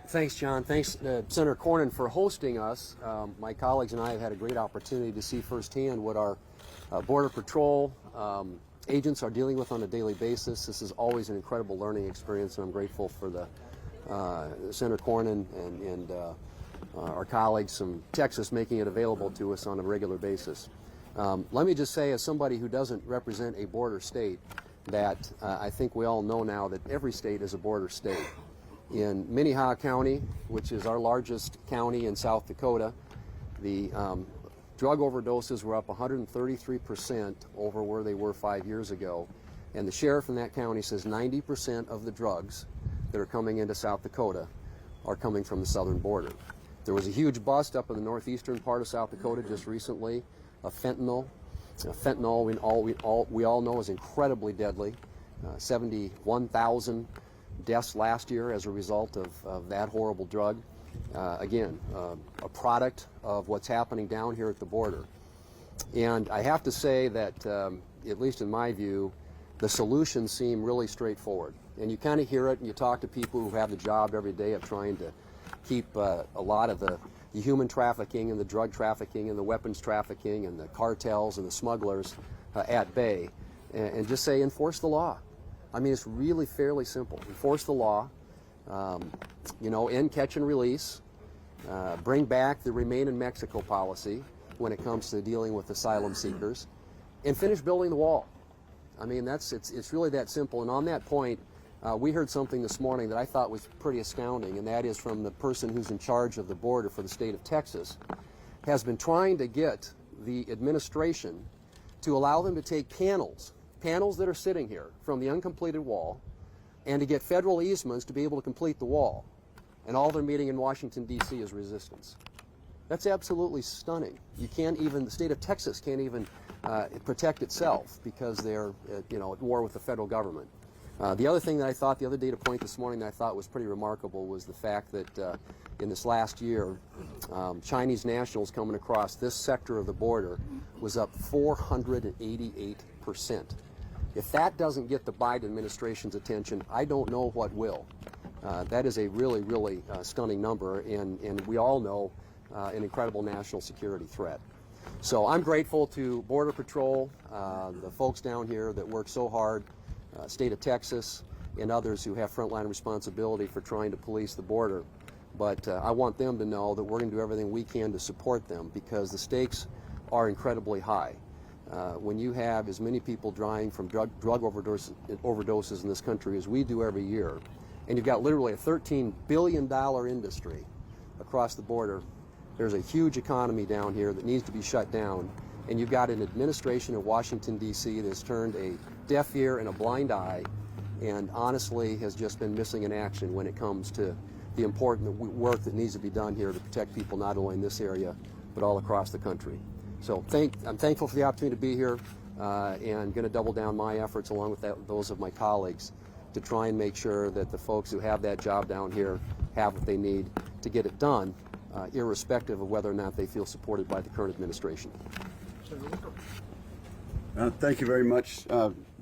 Thanks, John. Thanks, Senator Cornyn, for hosting us. My colleagues and I have had a great opportunity to see firsthand what our Border Patrol agents are dealing with on a daily basis. This is always an incredible learning experience, and I'm grateful for the Senator Cornyn and our colleagues from Texas making it available to us on a regular basis. Let me just say, as somebody who doesn't represent a border state, that I think we all know now that every state is a border state. In Minnehaha County, which is our largest county in South Dakota, the drug overdoses were up 133% over where they were 5 years ago. And the sheriff in that county says 90% of the drugs that are coming into South Dakota are coming from the southern border. There was a huge bust up in the northeastern part of South Dakota just recently of fentanyl. Fentanyl, we all know, is incredibly deadly. 71,000 deaths last year as a result of that horrible drug. Again, a product of what's happening down here at the border. And I have to say that, at least in my view, the solutions seem really straightforward. And you kind of hear it and you talk to people who have the job every day of trying to keep a lot of the human trafficking and the drug trafficking and the weapons trafficking and the cartels and the smugglers at bay, and just say enforce the law. I mean, it's really fairly simple. Enforce the law, end catch and release, bring back the Remain in Mexico policy when it comes to dealing with asylum seekers, and finish building the wall. I mean, it's really that simple. And on that point, we heard something this morning that I thought was pretty astounding, and that is from the person who's in charge of the border for the state of Texas, has been trying to get the administration to allow them to take panels that are sitting here from the uncompleted wall, and to get federal easements to be able to complete the wall. And all they're meeting in Washington, D.C. is resistance. That's absolutely stunning. The state of Texas can't even protect itself because they're at war with the federal government. The other thing that I thought, the other data point this morning that I thought was pretty remarkable was the fact that in this last year, Chinese nationals coming across this sector of the border was up 488%. If that doesn't get the Biden administration's attention, I don't know what will. That is a really, really stunning number, and we all know an incredible national security threat. So I'm grateful to Border Patrol, the folks down here that work so hard, state of Texas, and others who have frontline responsibility for trying to police the border. But I want them to know that we're going to do everything we can to support them, because the stakes are incredibly high. When you have as many people dying from drug overdoses in this country as we do every year, and you've got literally a $13 billion industry across the border, there's a huge economy down here that needs to be shut down, and you've got an administration in Washington, D.C. that has turned a deaf ear and a blind eye, and honestly has just been missing in action when it comes to the important work that needs to be done here to protect people not only in this area, but all across the country. So I'm thankful for the opportunity to be here, and going to double down my efforts along with those of my colleagues to try and make sure that the folks who have that job down here have what they need to get it done, irrespective of whether or not they feel supported by the current administration. Thank you very much,